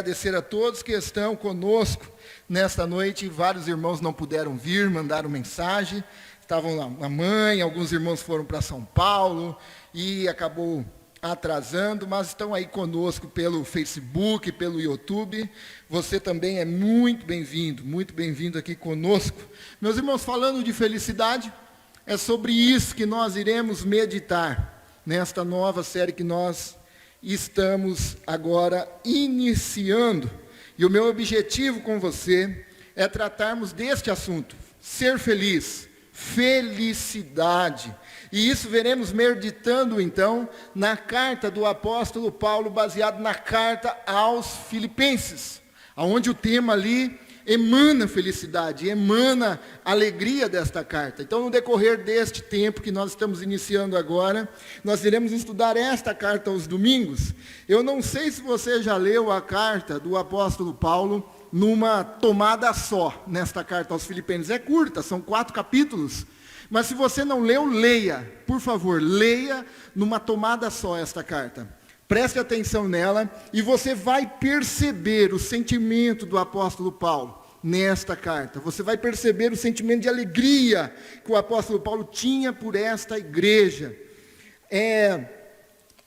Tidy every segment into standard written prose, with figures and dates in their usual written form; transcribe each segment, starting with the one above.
agradecer a todos que estão conosco nesta noite. Vários irmãos não puderam vir, mandaram mensagem. Estavam lá, a mãe, alguns irmãos foram para São Paulo e acabou atrasando, mas estão aí conosco pelo Facebook, pelo YouTube. Você também é muito bem-vindo aqui conosco. Meus irmãos, falando de felicidade, é sobre isso que nós iremos meditar nesta nova série que nós estamos agora iniciando. E o meu objetivo com você é tratarmos deste assunto, ser feliz, felicidade. E isso veremos meditando então na carta do apóstolo Paulo, baseado na carta aos Filipenses, onde o tema ali emana felicidade, emana alegria desta carta. Então, no decorrer deste tempo que nós estamos iniciando agora, nós iremos estudar esta carta aos domingos. Eu não sei se você já leu a carta do apóstolo Paulo numa tomada só, nesta carta aos Filipenses. É curta, são 4 capítulos. Mas se você não leu, leia. Por favor, leia numa tomada só esta carta. Preste atenção nela e você vai perceber o sentimento do apóstolo Paulo nesta carta. Você vai perceber o sentimento de alegria que o apóstolo Paulo tinha por esta igreja.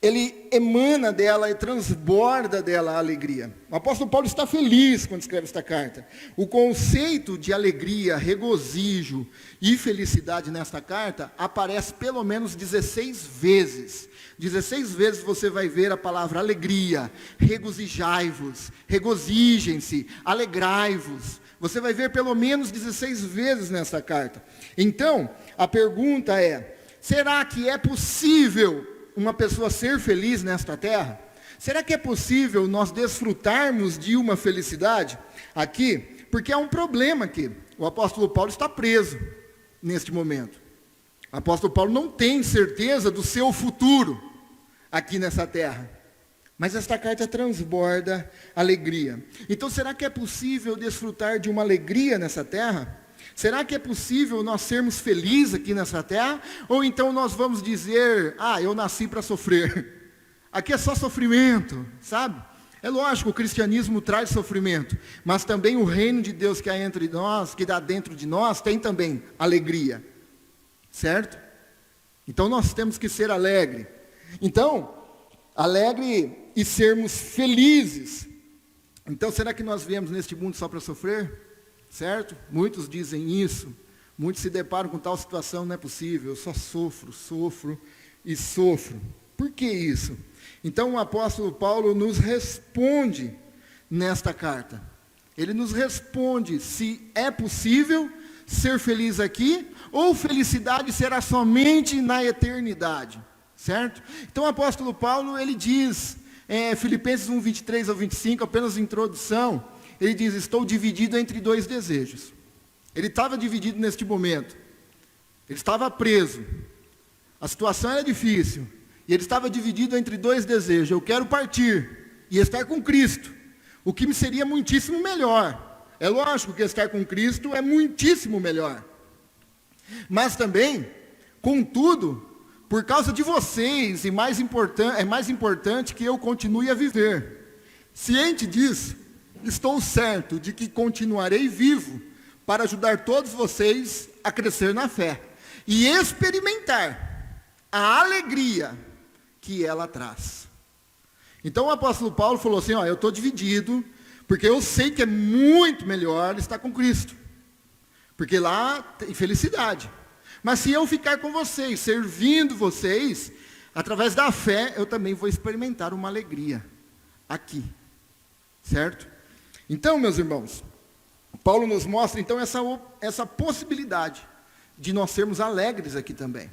Ele emana dela e transborda dela a alegria. O apóstolo Paulo está feliz quando escreve esta carta. O conceito de alegria, regozijo e felicidade nesta carta aparece pelo menos 16 vezes. 16 vezes você vai ver a palavra alegria, regozijai-vos, regozijem-se, alegrai-vos. Você vai ver pelo menos 16 vezes nessa carta. Então, a pergunta é, será que é possível uma pessoa ser feliz nesta terra? Será que é possível nós desfrutarmos de uma felicidade aqui? Porque há um problema aqui. O apóstolo Paulo está preso neste momento. O apóstolo Paulo não tem certeza do seu futuro aqui nessa terra. Mas esta carta transborda alegria. Então, será que é possível desfrutar de uma alegria nessa terra? Será que é possível nós sermos felizes aqui nessa terra? Ou então nós vamos dizer, eu nasci para sofrer. Aqui é só sofrimento, sabe? É lógico, o cristianismo traz sofrimento. Mas também o reino de Deus que há entre nós, que dá dentro de nós, tem também alegria. Certo? Então nós temos que ser alegre. Então, alegre e sermos felizes. Então, será que nós viemos neste mundo só para sofrer? Certo? Muitos dizem isso. Muitos se deparam com tal situação, não é possível. Eu só sofro e sofro. Por que isso? Então, o apóstolo Paulo nos responde nesta carta. Ele nos responde se é possível ser feliz aqui, ou felicidade será somente na eternidade, certo? Então o apóstolo Paulo, ele diz, Filipenses 1, 23 ao 25, apenas introdução, ele diz, estou dividido entre 2 desejos. Ele estava dividido neste momento, ele estava preso, a situação era difícil, e ele estava dividido entre 2 desejos, eu quero partir e estar com Cristo, o que me seria muitíssimo melhor. É lógico que estar com Cristo é muitíssimo melhor. Mas também, contudo, por causa de vocês, é mais importante que eu continue a viver. Ciente disso, estou certo de que continuarei vivo para ajudar todos vocês a crescer na fé e experimentar a alegria que ela traz. Então o apóstolo Paulo falou assim, eu estou dividido, porque eu sei que é muito melhor estar com Cristo. Porque lá tem felicidade. Mas se eu ficar com vocês, servindo vocês, através da fé, eu também vou experimentar uma alegria aqui. Certo? Então, meus irmãos, Paulo nos mostra então essa possibilidade de nós sermos alegres aqui também.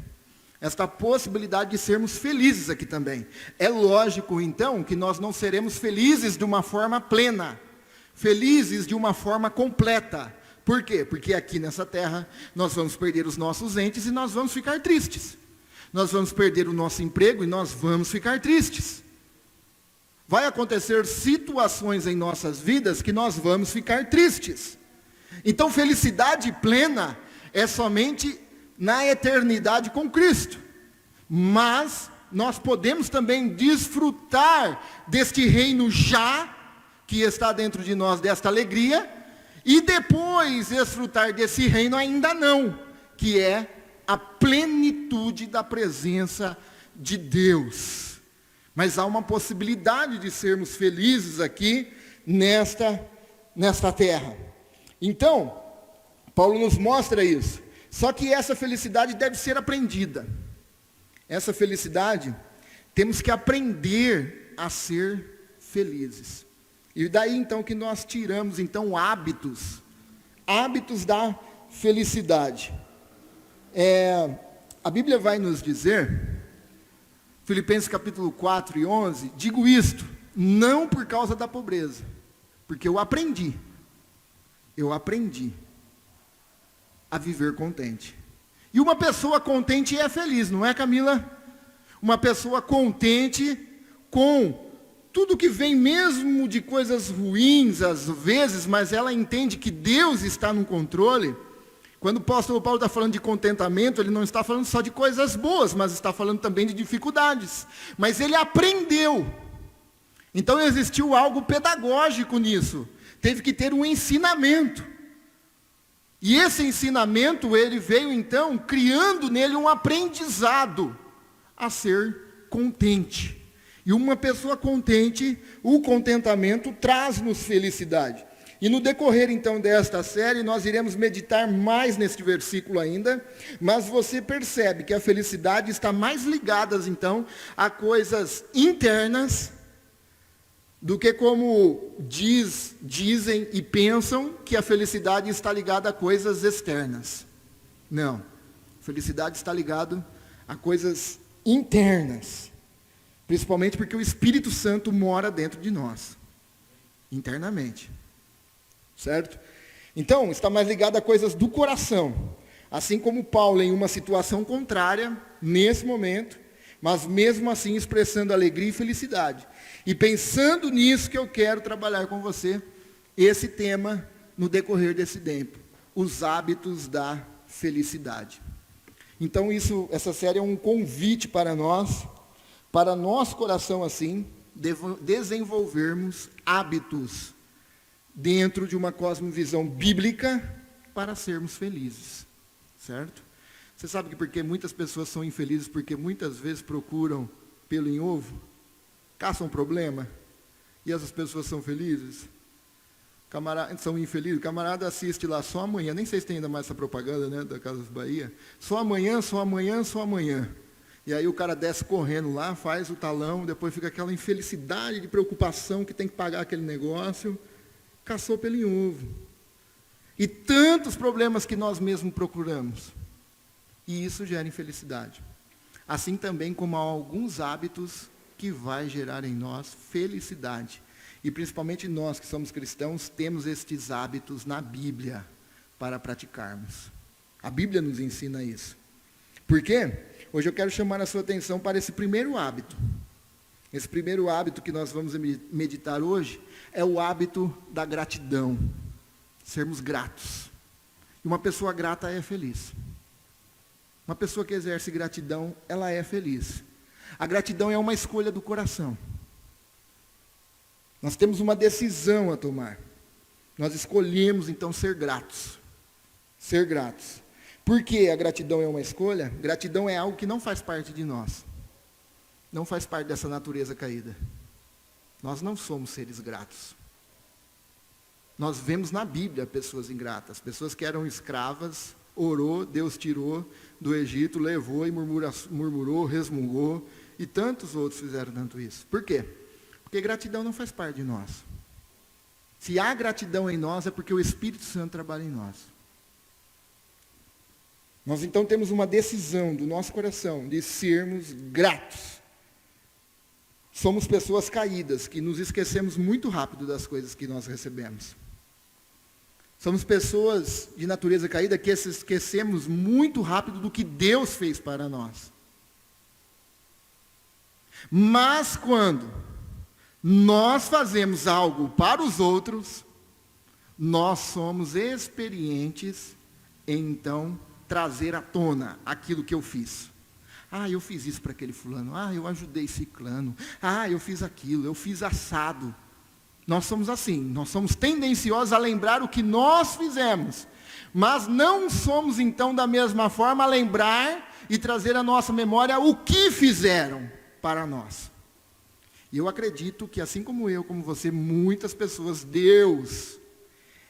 Esta possibilidade de sermos felizes aqui também. É lógico, então, que nós não seremos felizes de uma forma plena, felizes de uma forma completa. Por quê? Porque aqui nessa terra, nós vamos perder os nossos entes e nós vamos ficar tristes. Nós vamos perder o nosso emprego e nós vamos ficar tristes. Vai acontecer situações em nossas vidas que nós vamos ficar tristes. Então, felicidade plena é somente na eternidade com Cristo. Mas nós podemos também desfrutar deste reino já que está dentro de nós desta alegria, e depois desfrutar desse reino ainda não, que é a plenitude da presença de Deus. Mas há uma possibilidade de sermos felizes aqui nesta terra. Então, Paulo nos mostra isso. Só que essa felicidade deve ser aprendida. Essa felicidade, temos que aprender a ser felizes. E daí então que nós tiramos então hábitos da felicidade. A Bíblia vai nos dizer, Filipenses capítulo 4 e 11, digo isto, não por causa da pobreza, porque eu aprendi a viver contente. E uma pessoa contente é feliz, não é, Camila? Uma pessoa contente com tudo que vem mesmo de coisas ruins, às vezes, mas ela entende que Deus está no controle. Quando o apóstolo Paulo está falando de contentamento, ele não está falando só de coisas boas, mas está falando também de dificuldades. Mas ele aprendeu. Então existiu algo pedagógico nisso. Teve que ter um ensinamento. E esse ensinamento, ele veio então criando nele um aprendizado a ser contente. E uma pessoa contente, o contentamento traz-nos felicidade. E no decorrer então desta série, nós iremos meditar mais neste versículo ainda, mas você percebe que a felicidade está mais ligada então a coisas internas, do que como dizem e pensam que a felicidade está ligada a coisas externas. Não, a felicidade está ligada a coisas internas. Principalmente porque o Espírito Santo mora dentro de nós, internamente. Certo? Então, está mais ligado a coisas do coração. Assim como Paulo em uma situação contrária, nesse momento, mas mesmo assim expressando alegria e felicidade. E pensando nisso que eu quero trabalhar com você, esse tema no decorrer desse tempo. Os hábitos da felicidade. Então essa série é um convite para nós, para nosso coração assim, desenvolvermos hábitos dentro de uma cosmovisão bíblica para sermos felizes, certo? Você sabe que porque muitas pessoas são infelizes porque muitas vezes procuram pelo em ovo, caçam problema, e essas pessoas são felizes? São infelizes, o camarada assiste lá só amanhã, nem sei se tem ainda mais essa propaganda, né, da Casas Bahia, só amanhã, só amanhã, só amanhã. E aí o cara desce correndo lá, faz o talão, depois fica aquela infelicidade de preocupação que tem que pagar aquele negócio, caçou pelo em ovo. E tantos problemas que nós mesmos procuramos. E isso gera infelicidade. Assim também como há alguns hábitos que vai gerar em nós felicidade. E principalmente nós que somos cristãos, temos estes hábitos na Bíblia para praticarmos. A Bíblia nos ensina isso. Por quê? Hoje eu quero chamar a sua atenção para esse primeiro hábito. Esse primeiro hábito que nós vamos meditar hoje é o hábito da gratidão. Sermos gratos. E uma pessoa grata é feliz. Uma pessoa que exerce gratidão, ela é feliz. A gratidão é uma escolha do coração. Nós temos uma decisão a tomar. Nós escolhemos, então, ser gratos. Ser gratos. Por que a gratidão é uma escolha? Gratidão é algo que não faz parte de nós. Não faz parte dessa natureza caída. Nós não somos seres gratos. Nós vemos na Bíblia pessoas ingratas. Pessoas que eram escravas, orou, Deus tirou do Egito, levou e murmurou, resmungou. E tantos outros fizeram tanto isso. Por quê? Porque gratidão não faz parte de nós. Se há gratidão em nós, é porque o Espírito Santo trabalha em nós. Nós então temos uma decisão do nosso coração de sermos gratos. Somos pessoas caídas, que nos esquecemos muito rápido das coisas que nós recebemos. Somos pessoas de natureza caída que esquecemos muito rápido do que Deus fez para nós. Mas quando nós fazemos algo para os outros, nós somos experientes em, então, trazer à tona aquilo que eu fiz. Ah, eu fiz isso para aquele fulano. Ah, eu ajudei ciclano. Ah, eu fiz aquilo, eu fiz assado. Nós somos assim, nós somos tendenciosos a lembrar o que nós fizemos. Mas não somos então da mesma forma a lembrar e trazer à nossa memória o que fizeram para nós. E eu acredito que assim como eu, como você, muitas pessoas, Deus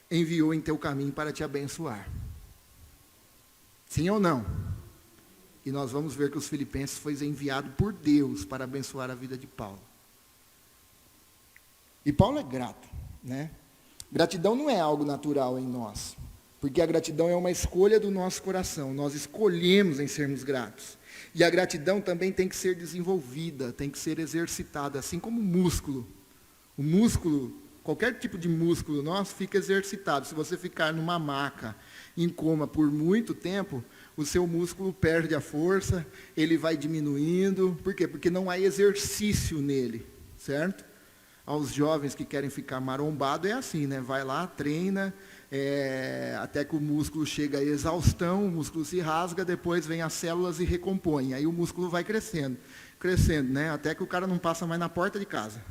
enviou em teu caminho para te abençoar. Sim ou não? E nós vamos ver que os filipenses foi enviado por Deus para abençoar a vida de Paulo. E Paulo é grato, né? Gratidão não é algo natural em nós, porque a gratidão é uma escolha do nosso coração. Nós escolhemos em sermos gratos. E a gratidão também tem que ser desenvolvida, tem que ser exercitada, assim como o músculo. O músculo, qualquer tipo de músculo nosso, fica exercitado. Se você ficar numa maca, em coma por muito tempo, o seu músculo perde a força, ele vai diminuindo. Por quê? Porque não há exercício nele, certo? Aos jovens que querem ficar marombado é assim, né? Vai lá, treina, até que o músculo chega à exaustão, o músculo se rasga, depois vem as células e recompõem. Aí o músculo vai crescendo, né? Até que o cara não passa mais na porta de casa.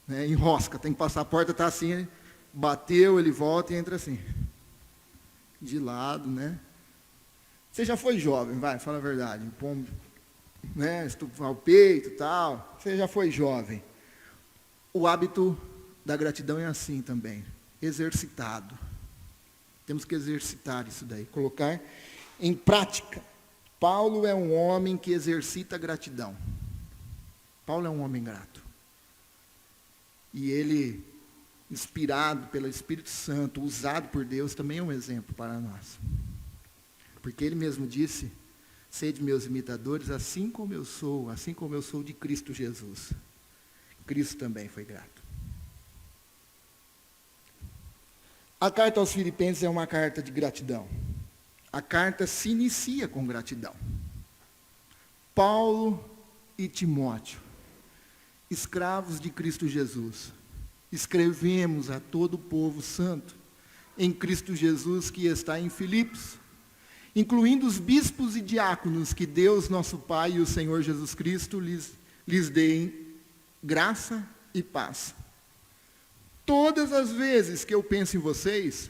Né? Enrosca, tem que passar a porta, está assim, bateu, ele volta e entra assim. De lado, né? Você já foi jovem, vai, fala a verdade. Pombo, né? Estufar o peito e tal. Você já foi jovem. O hábito da gratidão é assim também, exercitado. Temos que exercitar isso daí, colocar em prática. Paulo é um homem que exercita gratidão. Paulo é um homem grato. E ele, inspirado pelo Espírito Santo, usado por Deus, também é um exemplo para nós. Porque ele mesmo disse, sede meus imitadores, assim como eu sou de Cristo Jesus. Cristo também foi grato. A carta aos Filipenses é uma carta de gratidão. A carta se inicia com gratidão. Paulo e Timóteo, escravos de Cristo Jesus, escrevemos a todo o povo santo em Cristo Jesus que está em Filipos, incluindo os bispos e diáconos que Deus, nosso Pai e o Senhor Jesus Cristo lhes deem graça e paz. Todas as vezes que eu penso em vocês,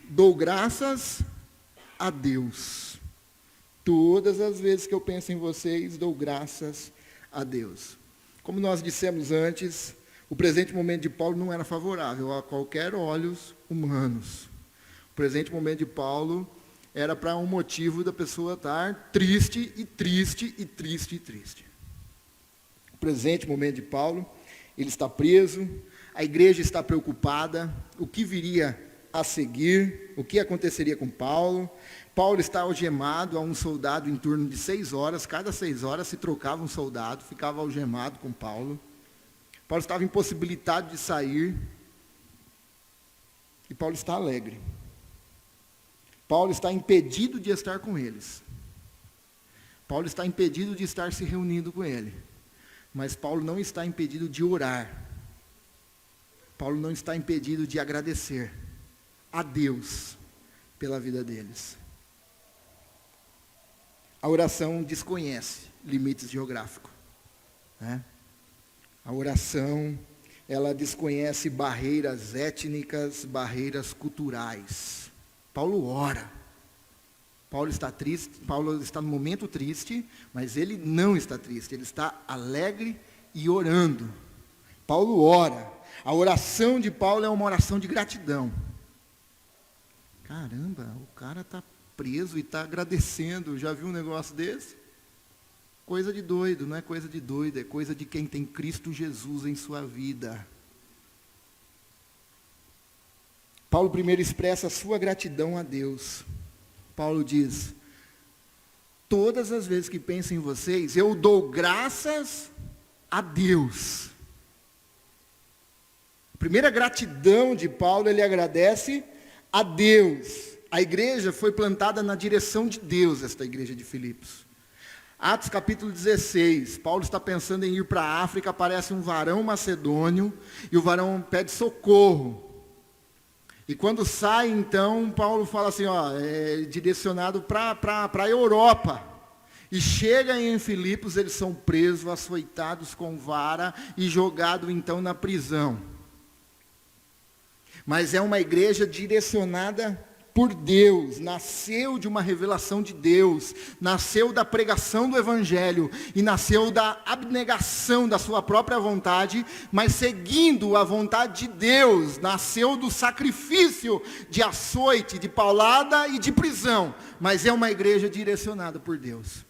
dou graças a Deus. Todas as vezes que eu penso em vocês, dou graças a Deus. Como nós dissemos antes, o presente momento de Paulo não era favorável a qualquer olhos humanos. O presente momento de Paulo era para um motivo da pessoa estar triste e triste e triste e triste. O presente momento de Paulo, ele está preso, a igreja está preocupada, o que viria a seguir, o que aconteceria com Paulo. Paulo está algemado a um soldado em turno de 6 horas, cada 6 horas se trocava um soldado, ficava algemado com Paulo. Paulo estava impossibilitado de sair, e Paulo está alegre. Paulo está impedido de estar com eles. Paulo está impedido de estar se reunindo com ele. Mas Paulo não está impedido de orar. Paulo não está impedido de agradecer a Deus pela vida deles. A oração desconhece limites geográficos, né? A oração, ela desconhece barreiras étnicas, barreiras culturais. Paulo ora. Paulo está triste, Paulo está no momento triste, mas ele não está triste, ele está alegre e orando. Paulo ora. A oração de Paulo é uma oração de gratidão. Caramba, o cara está preso e está agradecendo. Já viu um negócio desse? Coisa de doido, não é coisa de doido, é coisa de quem tem Cristo Jesus em sua vida. Paulo primeiro expressa a sua gratidão a Deus. Paulo diz, todas as vezes que penso em vocês, eu dou graças a Deus. A primeira gratidão de Paulo, ele agradece a Deus. A igreja foi plantada na direção de Deus, esta igreja de Filipos. Atos capítulo 16, Paulo está pensando em ir para a África, aparece um varão macedônio, e o varão pede socorro. E quando sai, então, Paulo fala assim, é direcionado para a Europa. E chegam em Filipos, eles são presos, açoitados com vara e jogados então na prisão. Mas é uma igreja direcionada por Deus, nasceu de uma revelação de Deus, nasceu da pregação do Evangelho e nasceu da abnegação da sua própria vontade, mas seguindo a vontade de Deus, nasceu do sacrifício de açoite, de paulada e de prisão, mas é uma igreja direcionada por Deus.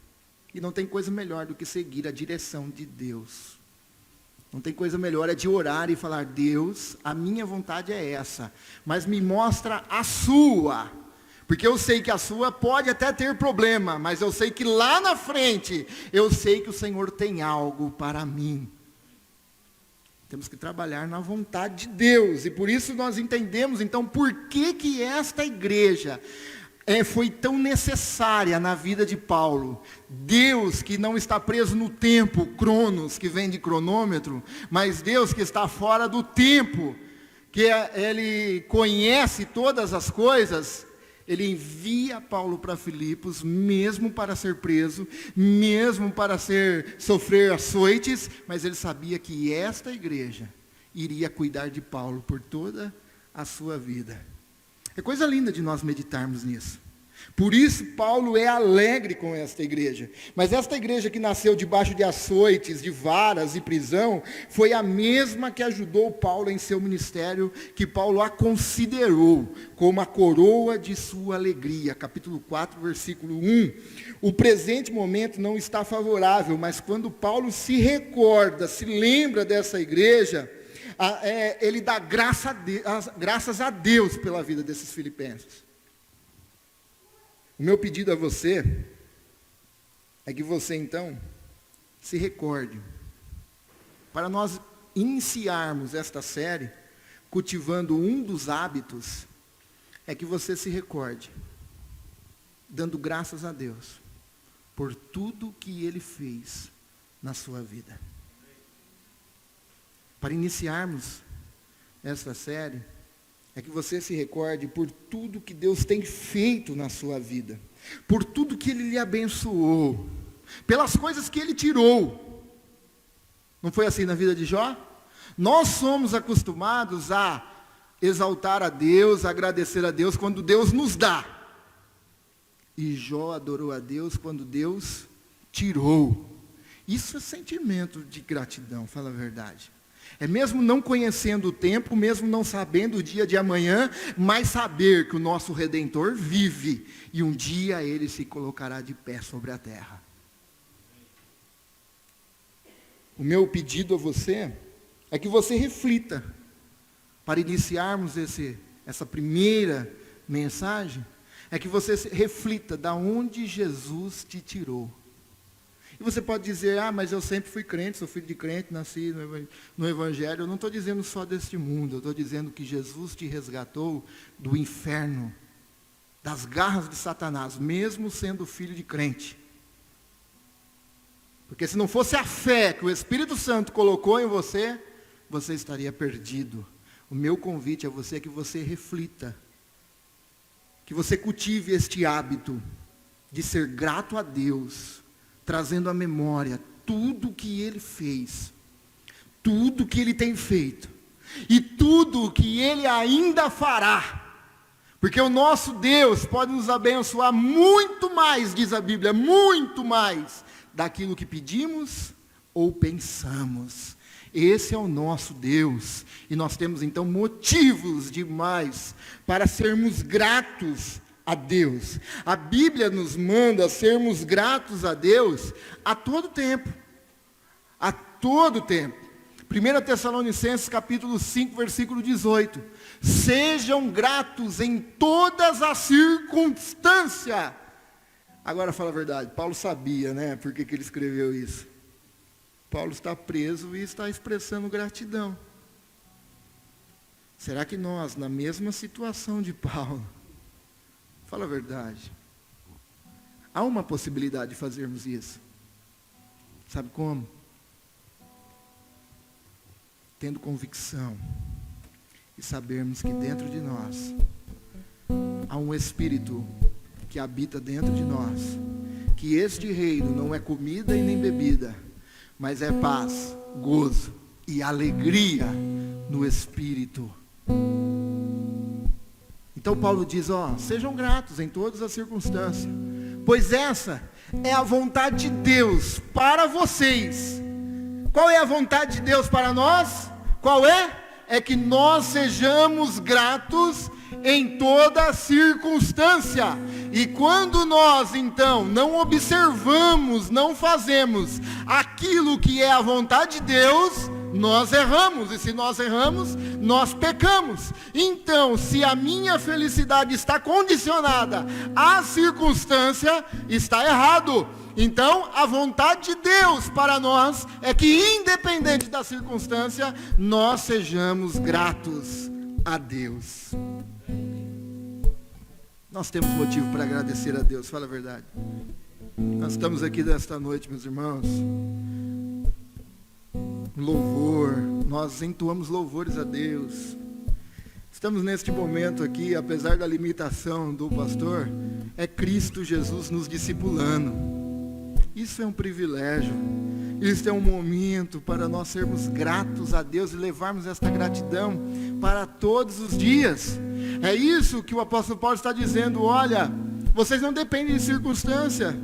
E não tem coisa melhor do que seguir a direção de Deus. Não tem coisa melhor, é de orar e falar: Deus, a minha vontade é essa, mas me mostra a sua, porque eu sei que a sua pode até ter problema, mas eu sei que lá na frente, eu sei que o Senhor tem algo para mim. Temos que trabalhar na vontade de Deus, e por isso nós entendemos então por que esta igreja foi tão necessária na vida de Paulo. Deus que não está preso no tempo, cronos, que vem de cronômetro, mas Deus que está fora do tempo, que Ele conhece todas as coisas, Ele envia Paulo para Filipos, mesmo para ser preso, mesmo para sofrer açoites, mas ele sabia que esta igreja iria cuidar de Paulo por toda a sua vida. É coisa linda de nós meditarmos nisso. Por isso Paulo é alegre com esta igreja. Mas esta igreja que nasceu debaixo de açoites, de varas e prisão, foi a mesma que ajudou Paulo em seu ministério, que Paulo a considerou como a coroa de sua alegria. Capítulo 4, versículo 1. O presente momento não está favorável, mas quando Paulo se recorda, se lembra dessa igreja, ele dá graças a Deus pela vida desses filipenses. O meu pedido a você é que você então se recorde, para nós iniciarmos esta série cultivando um dos hábitos, é que você se recorde, dando graças a Deus por tudo que Ele fez na sua vida. Para iniciarmos esta série, é que você se recorde por tudo que Deus tem feito na sua vida, por tudo que Ele lhe abençoou, pelas coisas que Ele tirou. Não foi assim na vida de Jó? Nós somos acostumados a exaltar a Deus, a agradecer a Deus quando Deus nos dá. E Jó adorou a Deus quando Deus tirou. Isso é sentimento de gratidão, fala a verdade. É mesmo não conhecendo o tempo, mesmo não sabendo o dia de amanhã, mas saber que o nosso Redentor vive e um dia Ele se colocará de pé sobre a terra. O meu pedido a você é que você reflita, para iniciarmos essa primeira mensagem, é que você reflita da onde Jesus te tirou. E você pode dizer: mas eu sempre fui crente, sou filho de crente, nasci no Evangelho. Eu não estou dizendo só deste mundo, eu estou dizendo que Jesus te resgatou do inferno, das garras de Satanás, mesmo sendo filho de crente. Porque se não fosse a fé que o Espírito Santo colocou em você, você estaria perdido. O meu convite a você é que você reflita, que você cultive este hábito de ser grato a Deus, trazendo à memória tudo que Ele fez, tudo que Ele tem feito, e tudo que Ele ainda fará, porque o nosso Deus pode nos abençoar muito mais, diz a Bíblia, muito mais, daquilo que pedimos ou pensamos. Esse é o nosso Deus, e nós temos então motivos demais para sermos gratos a Deus. A Bíblia nos manda sermos gratos a Deus a todo tempo. A todo tempo. 1 Tessalonicenses capítulo 5, versículo 18. Sejam gratos em todas as circunstâncias. Agora fala a verdade, Paulo sabia, né, por que ele escreveu isso. Paulo está preso e está expressando gratidão. Será que nós, na mesma situação de Paulo, fala a verdade, há uma possibilidade de fazermos isso? Sabe como? Tendo convicção e sabermos que dentro de nós há um Espírito que habita dentro de nós, que este reino não é comida e nem bebida, mas é paz, gozo e alegria no Espírito. Então Paulo diz, sejam gratos em todas as circunstâncias, pois essa é a vontade de Deus para vocês. Qual é a vontade de Deus para nós? Qual é? É que nós sejamos gratos em toda circunstância. E quando nós então não observamos, não fazemos aquilo que é a vontade de Deus, nós erramos. E se nós erramos, nós pecamos. Então, se a minha felicidade está condicionada à circunstância, está errado. Então, a vontade de Deus para nós é que, independente da circunstância, nós sejamos gratos a Deus. Nós temos motivo para agradecer a Deus, fala a verdade. Nós estamos aqui nesta noite, meus irmãos. Louvor, nós entoamos louvores a Deus. Estamos neste momento aqui, apesar da limitação do pastor, é Cristo Jesus nos discipulando. Isso é um privilégio, isso é um momento para nós sermos gratos a Deus e levarmos esta gratidão para todos os dias. É isso que o apóstolo Paulo está dizendo, olha, vocês não dependem de circunstância.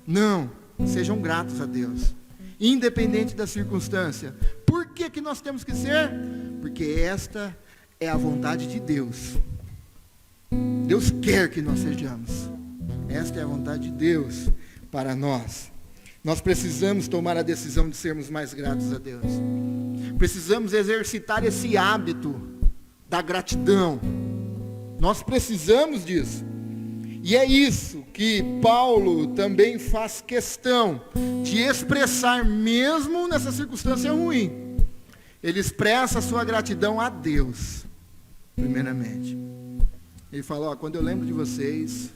Não, sejam gratos a Deus, independente da circunstância. Por que nós temos que ser? Porque esta é a vontade de Deus. Deus quer que nós sejamos. Esta é a vontade de Deus para nós. Nós precisamos tomar a decisão de sermos mais gratos a Deus. Precisamos exercitar esse hábito da gratidão. Nós precisamos disso. E é isso que Paulo também faz questão de expressar, mesmo nessa circunstância ruim. Ele expressa a sua gratidão a Deus, primeiramente. Ele fala, quando eu lembro de vocês,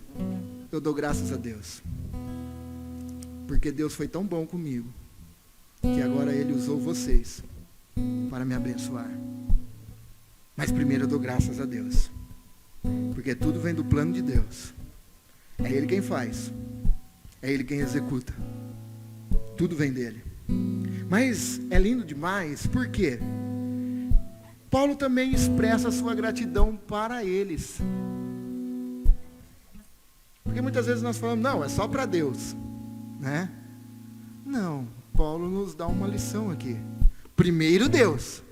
eu dou graças a Deus. Porque Deus foi tão bom comigo, que agora Ele usou vocês para me abençoar. Mas primeiro eu dou graças a Deus. Porque tudo vem do plano de Deus. É Ele quem faz. É Ele quem executa. Tudo vem dEle. Mas é lindo demais, por quê? Paulo também expressa a sua gratidão para eles. Porque muitas vezes nós falamos, não, é só para Deus. Né? Não, Paulo nos dá uma lição aqui. Primeiro Deus.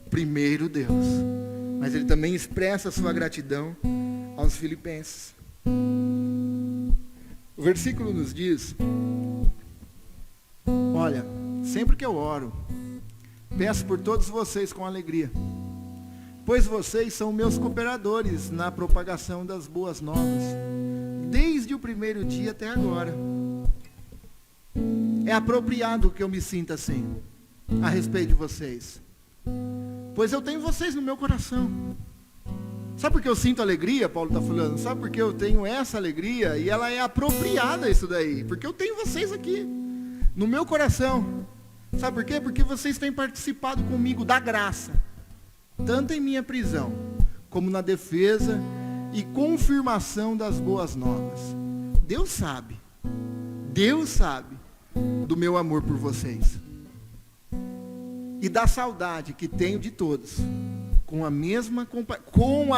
Primeiro Deus. Mas ele também expressa a sua gratidão aos filipenses. O versículo nos diz, olha, sempre que eu oro, peço por todos vocês com alegria, pois vocês são meus cooperadores na propagação das boas novas, desde o primeiro dia até agora. É apropriado que eu me sinta assim, a respeito de vocês, pois eu tenho vocês no meu coração. Sabe por que eu sinto alegria, Paulo está falando? Sabe por que eu tenho essa alegria? E ela é apropriada, isso daí, porque eu tenho vocês aqui, no meu coração. Sabe por quê? Porque vocês têm participado comigo da graça, tanto em minha prisão, como na defesa e confirmação das boas novas. Deus sabe do meu amor por vocês e da saudade que tenho de todos, com a mesma compaixão.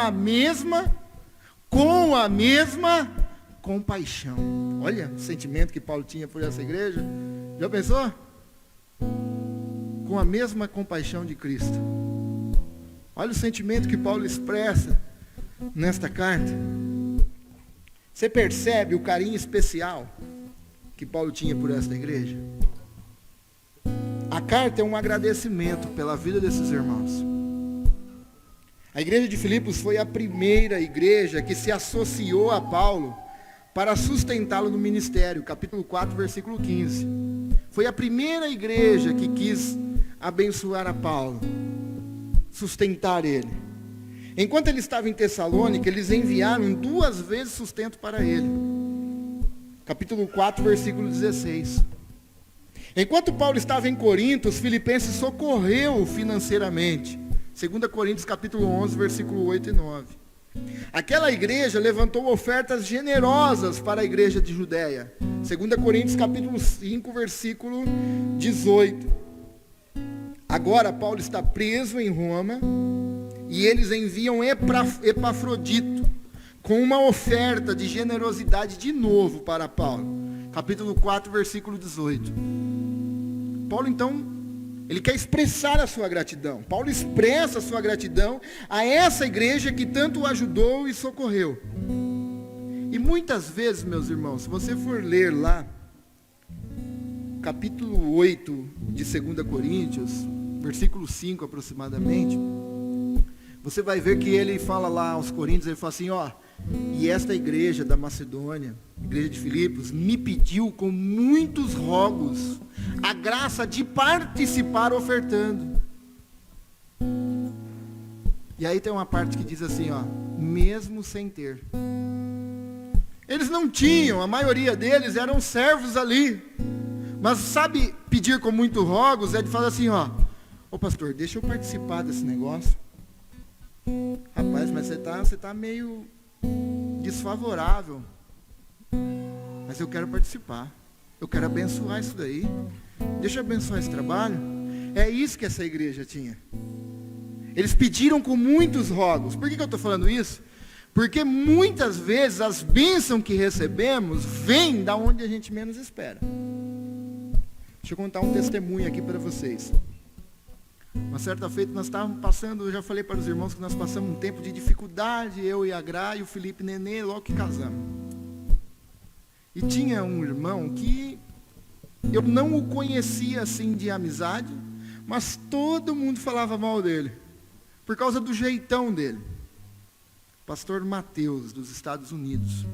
Olha o sentimento que Paulo tinha por essa igreja. Já pensou? Com a mesma compaixão de Cristo. Olha o sentimento que Paulo expressa nesta carta. Você percebe o carinho especial que Paulo tinha por esta igreja? A carta é um agradecimento pela vida desses irmãos. A igreja de Filipos foi a primeira igreja que se associou a Paulo para sustentá-lo no ministério, capítulo 4, versículo 15. Foi a primeira igreja que quis abençoar a Paulo, sustentar ele. Enquanto ele estava em Tessalônica, eles enviaram 2 vezes sustento para ele. Capítulo 4, versículo 16. Enquanto Paulo estava em Corinto, os filipenses socorreu financeiramente. 2 Coríntios capítulo 11, versículo 8 e 9. Aquela igreja levantou ofertas generosas para a igreja de Judeia. 2 Coríntios capítulo 5, versículo 18. Agora Paulo está preso em Roma e eles enviam Epafrodito com uma oferta de generosidade de novo para Paulo. Capítulo 4, versículo 18. Paulo então, ele quer expressar a sua gratidão. Paulo expressa a sua gratidão a essa igreja que tanto o ajudou e socorreu. E muitas vezes, meus irmãos, se você for ler lá, capítulo 8 de 2 Coríntios, versículo 5 aproximadamente, você vai ver que ele fala lá aos Coríntios, ele fala assim, e esta igreja da Macedônia, igreja de Filipos, me pediu com muitos rogos a graça de participar ofertando. E aí tem uma parte que diz assim, mesmo sem ter. Eles não tinham, a maioria deles eram servos ali. Mas sabe, pedir com muitos rogos é de falar assim, ô pastor, deixa eu participar desse negócio. Rapaz, mas você tá meio desfavorável. Mas eu quero participar. Eu quero abençoar isso daí. Deixa eu abençoar esse trabalho. É isso que essa igreja tinha. Eles pediram com muitos rogos. Por que eu estou falando isso? Porque muitas vezes as bênçãos que recebemos vêm da onde a gente menos espera. Deixa eu contar um testemunho aqui para vocês. Uma certa feita nós estávamos passando, eu já falei para os irmãos que nós passamos um tempo de dificuldade, eu e a Gra e o Felipe Nenê, logo que casamos. E tinha um irmão que eu não o conhecia assim de amizade, mas todo mundo falava mal dele, por causa do jeitão dele. Pastor Mateus, dos Estados Unidos.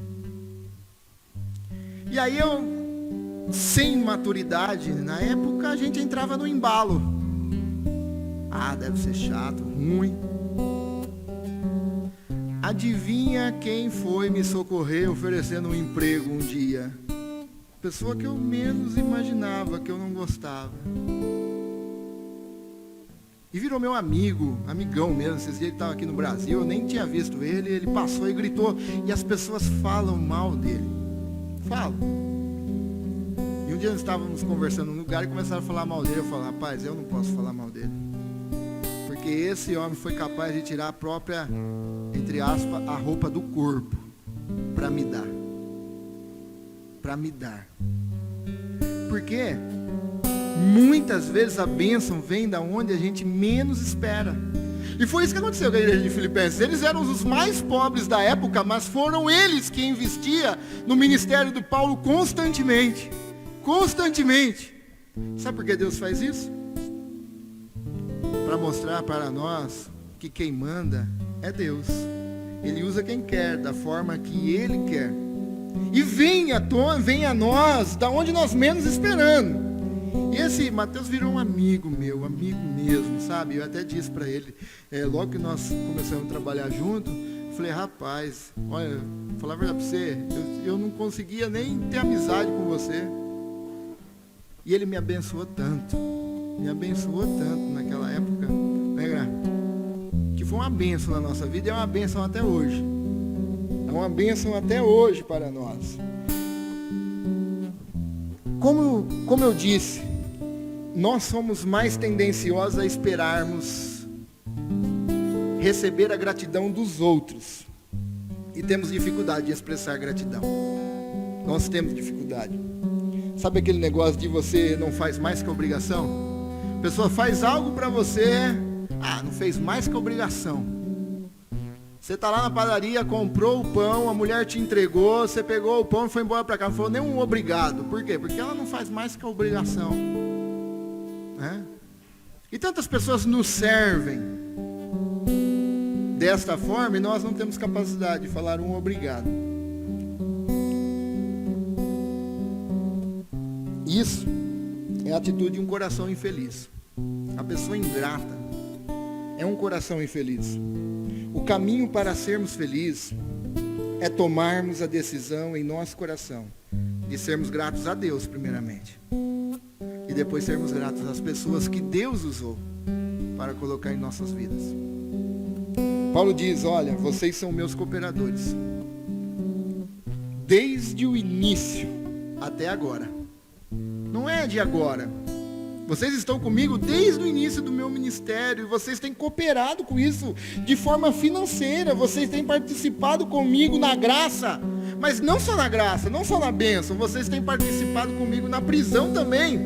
E aí eu, sem maturidade, na época a gente entrava no embalo. Deve ser chato, ruim. Adivinha quem foi me socorrer oferecendo um emprego um dia? Pessoa que eu menos imaginava, que eu não gostava. E virou meu amigo, amigão mesmo. Esses dias ele estava aqui no Brasil, eu nem tinha visto ele. Ele passou e gritou. E as pessoas falam mal dele. Falam. E um dia nós estávamos conversando num lugar e começaram a falar mal dele. Eu falei, rapaz, eu não posso falar mal dele. Porque esse homem foi capaz de tirar a própria, entre aspas, a roupa do corpo para me dar. Para me dar. Porque muitas vezes a bênção vem da onde a gente menos espera. E foi isso que aconteceu com a igreja de Filipenses. Eles eram os mais pobres da época, mas foram eles que investiam no ministério do Paulo constantemente. Constantemente. Sabe por que Deus faz isso? Para mostrar para nós que quem manda é Deus. Ele usa quem quer, da forma que Ele quer. E vem a nós, da onde nós menos esperamos. E esse Mateus virou um amigo meu, amigo mesmo, sabe? Eu até disse para ele, logo que nós começamos a trabalhar junto, eu falei, rapaz, olha, vou falar a verdade para você, eu não conseguia nem ter amizade com você. E ele me abençoou tanto naquela época, né, Gra? Que foi uma bênção na nossa vida e é uma bênção até hoje. É uma bênção até hoje para nós. Como eu disse, nós somos mais tendenciosos a esperarmos receber a gratidão dos outros. E temos dificuldade de expressar gratidão. Nós temos dificuldade. Sabe aquele negócio de você não faz mais que a obrigação? A pessoa faz algo para você, não fez mais que a obrigação. Você está lá na padaria, comprou o pão, a mulher te entregou, você pegou o pão e foi embora para casa. Não falou nenhum obrigado. Por quê? Porque ela não faz mais que a obrigação. E tantas pessoas nos servem desta forma e nós não temos capacidade de falar um obrigado. Isso é a atitude de um coração infeliz. A pessoa ingrata é um coração infeliz. O caminho para sermos felizes é tomarmos a decisão em nosso coração de sermos gratos a Deus primeiramente. E depois sermos gratos às pessoas que Deus usou para colocar em nossas vidas. Paulo diz, olha, vocês são meus cooperadores. Desde o início até agora. Não é de agora. Vocês estão comigo desde o início do meu ministério. E vocês têm cooperado com isso de forma financeira. Vocês têm participado comigo na graça. Mas não só na graça, não só na bênção. Vocês têm participado comigo na prisão também.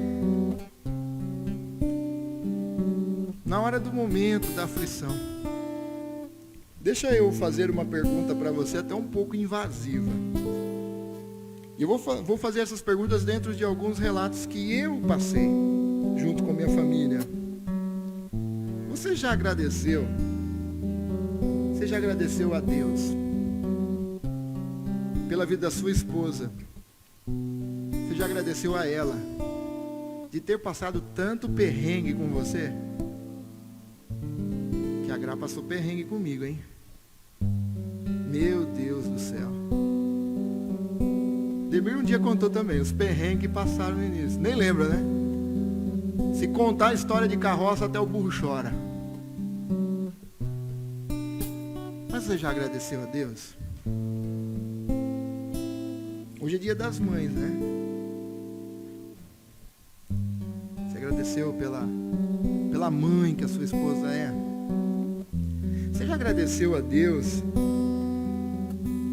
Na hora do momento da aflição. Deixa eu fazer uma pergunta para você até um pouco invasiva. E eu vou fazer essas perguntas dentro de alguns relatos que eu passei, junto com minha família. Você já agradeceu? Você já agradeceu a Deus pela vida da sua esposa? Você já agradeceu a ela de ter passado tanto perrengue com você? Que a Gra passou perrengue comigo, hein? Meu Deus do céu. Demir um dia contou também os perrengues que passaram no início. Nem lembra, né? Se contar a história de carroça, até o burro chora. Mas você já agradeceu a Deus? Hoje é dia das mães, né? Você agradeceu pela mãe que a sua esposa é? Você já agradeceu a Deus?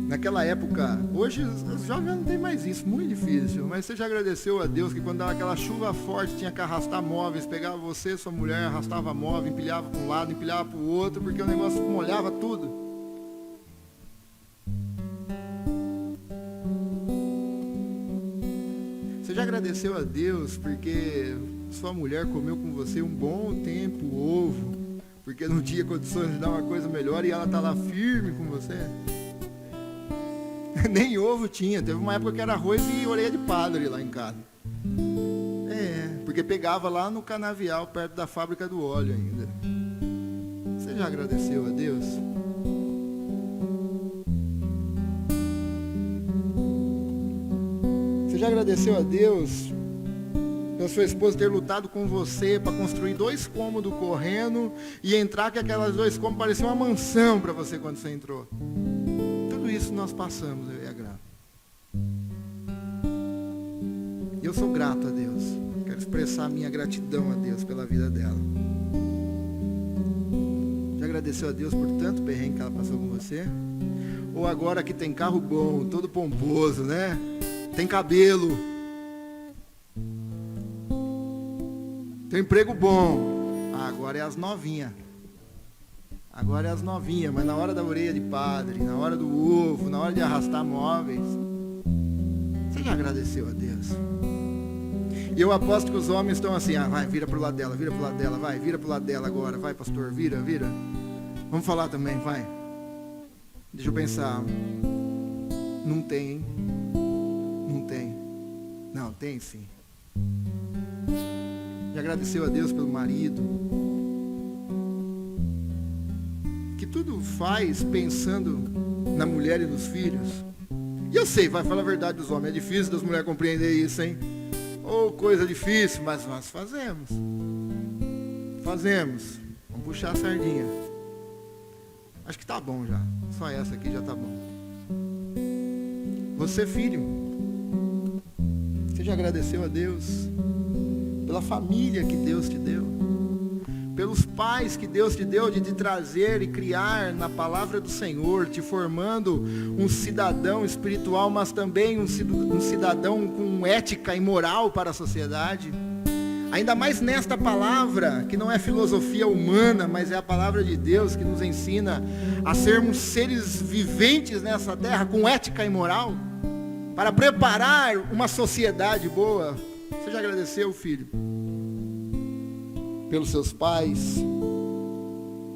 Naquela época, hoje os jovens não tem mais isso, muito difícil, mas você já agradeceu a Deus que quando dava aquela chuva forte, tinha que arrastar móveis, pegava você, sua mulher, arrastava móvel, empilhava para um lado, empilhava para o outro, porque o negócio molhava tudo. Você já agradeceu a Deus porque sua mulher comeu com você um bom tempo ovo, porque não tinha condições de dar uma coisa melhor e ela está lá firme com você? Nem ovo tinha, teve uma época que era arroz e orelha de padre lá em casa. Porque pegava lá no canavial, perto da fábrica do óleo ainda. Você já agradeceu a Deus? Você já agradeceu a Deus pela sua esposa ter lutado com você para construir 2 cômodos correndo e entrar que aquelas 2 cômodos pareciam uma mansão para você quando você entrou? Isso nós passamos, eu e a Gra. E eu sou grato a Deus. Quero expressar a minha gratidão a Deus pela vida dela. Já agradeceu a Deus por tanto perrengue que ela passou com você? Ou agora que tem carro bom, todo pomposo, né? Tem cabelo. Tem emprego bom. Agora é as novinhas. Agora é as novinhas, mas na hora da orelha de padre, na hora do ovo, na hora de arrastar móveis, você já agradeceu a Deus? E eu aposto que os homens estão assim, vai, vira pro lado dela, vai, vira pro lado dela agora, vai pastor, vira. Vamos falar também, vai. Deixa eu pensar. Não tem, hein? Não tem. Não, tem sim. Já agradeceu a Deus pelo marido? Que tudo faz pensando na mulher e nos filhos. E eu sei, vai falar a verdade dos homens, é difícil das mulheres compreender isso, hein? Ou coisa difícil, mas nós fazemos. Vamos puxar a sardinha. Acho que tá bom já. Só essa aqui já tá bom. Você, filho, você já agradeceu a Deus pela família que Deus te deu? Pelos pais que Deus te deu de te trazer e criar na palavra do Senhor, te formando um cidadão espiritual, mas também um cidadão com ética e moral para a sociedade. Ainda mais nesta palavra, que não é filosofia humana, mas é a palavra de Deus que nos ensina a sermos seres viventes nessa terra com ética e moral, para preparar uma sociedade boa. Você já agradeceu, filho? Pelos seus pais?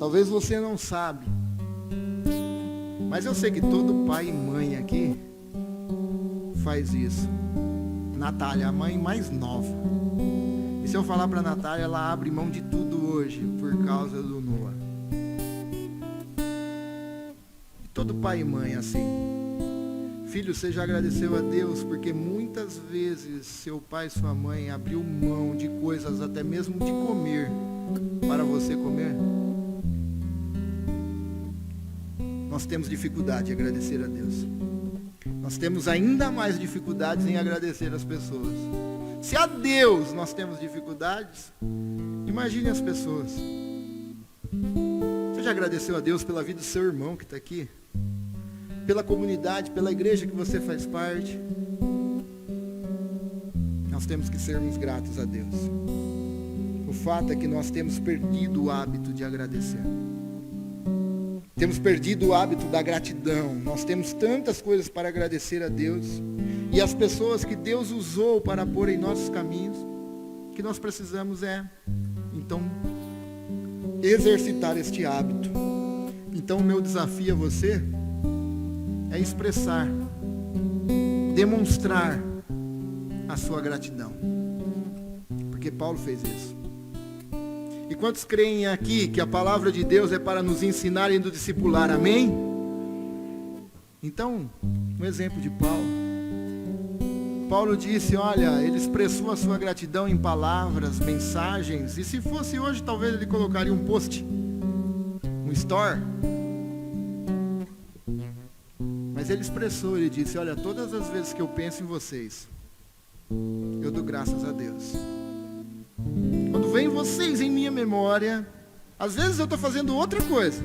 Talvez você não sabe, mas eu sei que todo pai e mãe aqui faz isso. Natália, a mãe mais nova. E se eu falar para a Natália, ela abre mão de tudo hoje por causa do Noah. E todo pai e mãe assim. Filho, você já agradeceu a Deus porque muitas vezes seu pai e sua mãe abriu mão de coisas, até mesmo de comer, para você comer? nós temos dificuldade em agradecer a Deus. Nós temos ainda mais dificuldades em agradecer as pessoas. Se a Deus nós temos dificuldades, imagine as pessoas. Você já agradeceu a Deus pela vida do seu irmão que está aqui? Pela comunidade, pela igreja que você faz parte? Nós temos que sermos gratos a Deus. O fato é que nós temos perdido o hábito de agradecer. Temos perdido o hábito da gratidão. Nós temos tantas coisas para agradecer a Deus. E as pessoas que Deus usou para pôr em nossos caminhos, que nós precisamos então, exercitar este hábito. Então, o meu desafio a você é expressar, demonstrar a sua gratidão. Porque Paulo fez isso. E quantos creem aqui que a palavra de Deus é para nos ensinar e nos discipular? Amém? Então, um exemplo de Paulo. Paulo disse, olha, ele expressou a sua gratidão em palavras, mensagens. E se fosse hoje, talvez ele colocaria um post, um store. Mas ele expressou, ele disse, olha, todas as vezes que eu penso em vocês, eu dou graças a Deus. Quando vem vocês em minha memória, às vezes eu estou fazendo outra coisa.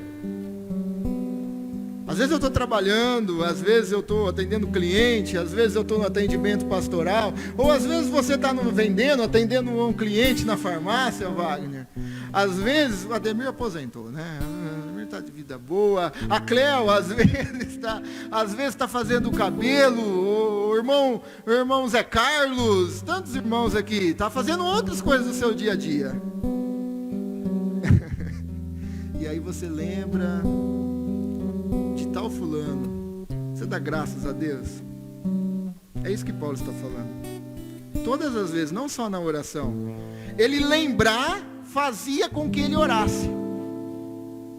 Às vezes eu estou trabalhando, às vezes eu estou atendendo cliente, às vezes eu estou no atendimento pastoral, ou às vezes você está vendendo, atendendo um cliente na farmácia, Wagner. Às vezes, o Ademir aposentou, né? O Ademir está de vida boa. A Cleo, às vezes está fazendo o cabelo. O irmão Zé Carlos, tantos irmãos aqui, está fazendo outras coisas no seu dia a dia. E aí você lembra de tal fulano. Você dá graças a Deus? É isso que Paulo está falando. Todas as vezes, não só na oração. Ele lembrar fazia com que ele orasse.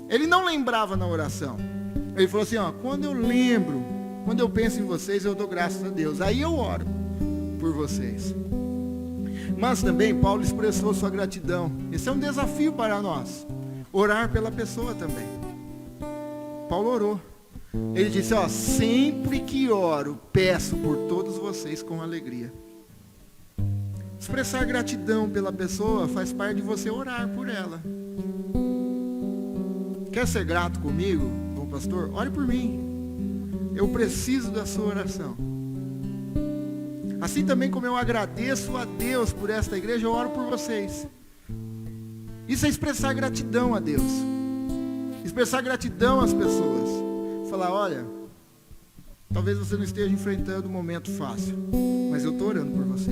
Ele não lembrava na oração. Ele falou assim, quando eu lembro, quando eu penso em vocês, eu dou graças a Deus. Aí eu oro por vocês. Mas também Paulo expressou sua gratidão. Esse é um desafio para nós. Orar pela pessoa também. Paulo orou. Ele disse, sempre que oro, peço por todos vocês com alegria. Expressar gratidão pela pessoa faz parte de você orar por ela. Quer ser grato comigo, bom pastor? Ore por mim. Eu preciso da sua oração. Assim também como eu agradeço a Deus por esta igreja, eu oro por vocês. Isso é expressar gratidão a Deus. Expressar gratidão às pessoas. Falar, olha, talvez você não esteja enfrentando um momento fácil, mas eu estou orando por você.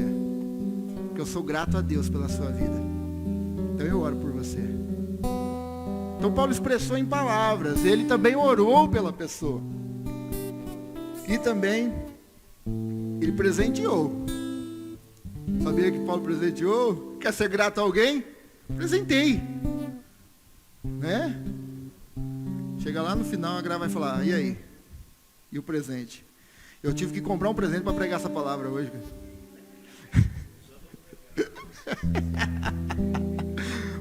Porque eu sou grato a Deus pela sua vida. Então eu oro por você. Então Paulo expressou em palavras. Ele também orou pela pessoa. E também ele presenteou. Sabia que Paulo presenteou? Quer ser grato a alguém? Presentei. Né? Chega lá no final, a Gra vai falar, e aí? E o presente? Eu tive que comprar um presente para pregar essa palavra hoje.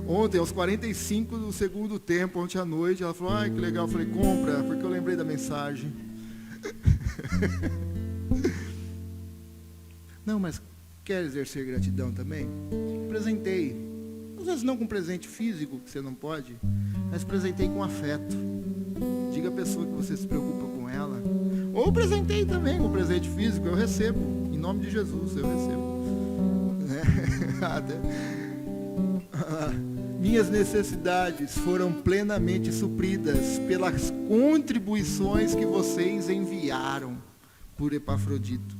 Ontem, aos 45 do segundo tempo, ontem à noite, ela falou, ai que legal, eu falei, compra, porque eu lembrei da mensagem. Não, mas quer exercer gratidão também? Presentei. Às vezes não com presente físico, que você não pode, mas presentei com afeto. Diga à pessoa que você se preocupa com ela. Ou presentei também com presente físico, eu recebo. Em nome de Jesus, eu recebo. Minhas necessidades foram plenamente supridas pelas contribuições que vocês enviaram por Epafrodito.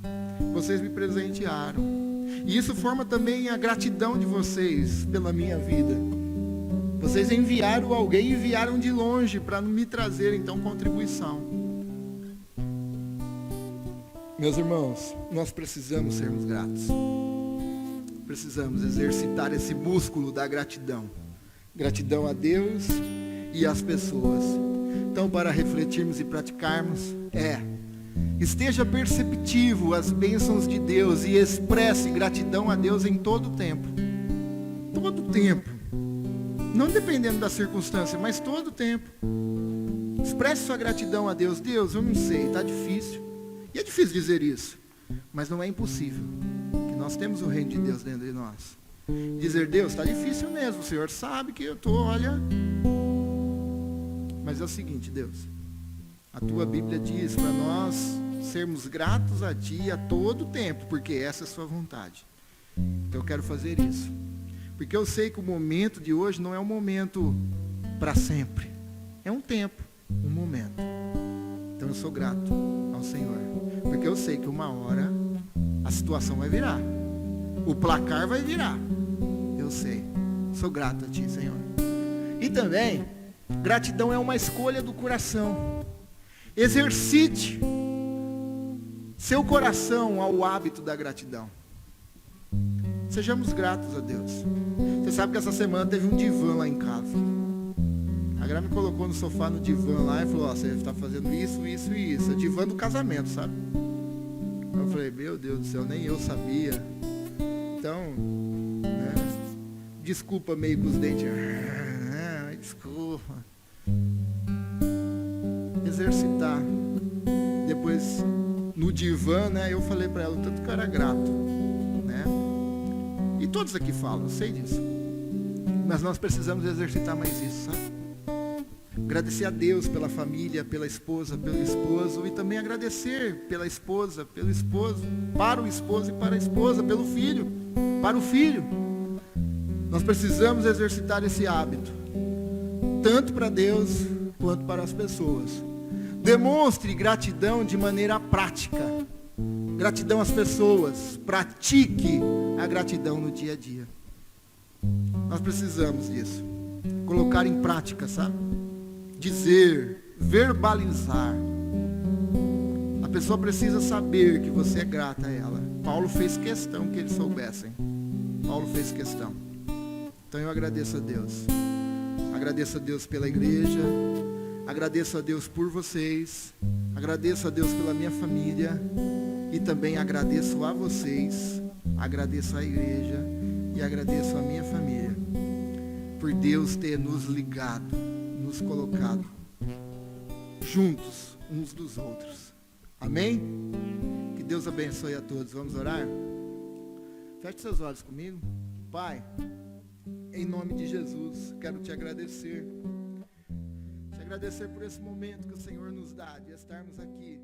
Vocês me presentearam. E isso forma também a gratidão de vocês pela minha vida. Vocês enviaram alguém, enviaram de longe para me trazer então contribuição. Meus irmãos, nós precisamos sermos gratos. Precisamos exercitar esse músculo da gratidão. Gratidão a Deus e às pessoas. Então, para refletirmos e praticarmos, esteja perceptivo às bênçãos de Deus e expresse gratidão a Deus em todo o tempo. Todo o tempo. Não dependendo da circunstância, mas todo o tempo. Expresse sua gratidão a Deus. Deus, eu não sei, está difícil. E é difícil dizer isso, mas não é impossível. Que nós temos o reino de Deus dentro de nós. Dizer, Deus, está difícil mesmo, o Senhor sabe que eu estou, olha. Mas é o seguinte, Deus, a tua Bíblia diz para nós sermos gratos a Ti a todo tempo, porque essa é a sua vontade. Então eu quero fazer isso. Porque eu sei que o momento de hoje não é um momento para sempre. É um tempo, um momento. Então eu sou grato ao Senhor. Porque eu sei que uma hora a situação vai virar. O placar vai virar. Eu sei. Sou grato a Ti, Senhor. E também, gratidão é uma escolha do coração. Exercite seu coração ao hábito da gratidão. Sejamos gratos a Deus. Você sabe que essa semana teve um divã lá em casa. A Gra me colocou no sofá no divã lá e falou, você está fazendo isso, isso e isso. É divã do casamento, sabe? Eu falei, meu Deus do céu, nem eu sabia. Então, né, desculpa meio com os dentes. Desculpa. Exercitar. Depois, no divã, né, eu falei para ela o tanto que eu era grato, né? E todos aqui falam, eu sei disso. Mas nós precisamos exercitar mais isso, sabe? Agradecer a Deus pela família, pela esposa, pelo esposo. E também agradecer pela esposa, pelo esposo, para o esposo e para a esposa, pelo filho, para o filho. Nós precisamos exercitar esse hábito, tanto para Deus quanto para as pessoas. Demonstre gratidão de maneira prática. Gratidão às pessoas. Pratique a gratidão no dia a dia. Nós precisamos disso. Colocar em prática, sabe? Dizer, verbalizar. A pessoa precisa saber que você é grata a ela. Paulo fez questão que eles soubessem. Paulo fez questão. Então eu agradeço a Deus. Agradeço a Deus pela igreja. Agradeço a Deus por vocês. Agradeço a Deus pela minha família. E também agradeço a vocês. Agradeço à igreja. E agradeço a minha família. Por Deus ter nos ligado, nos colocado juntos uns dos outros. Amém? Que Deus abençoe a todos. Vamos orar? Feche seus olhos comigo. Pai, em nome de Jesus, quero te agradecer. Te agradecer por esse momento que o Senhor nos dá, de estarmos aqui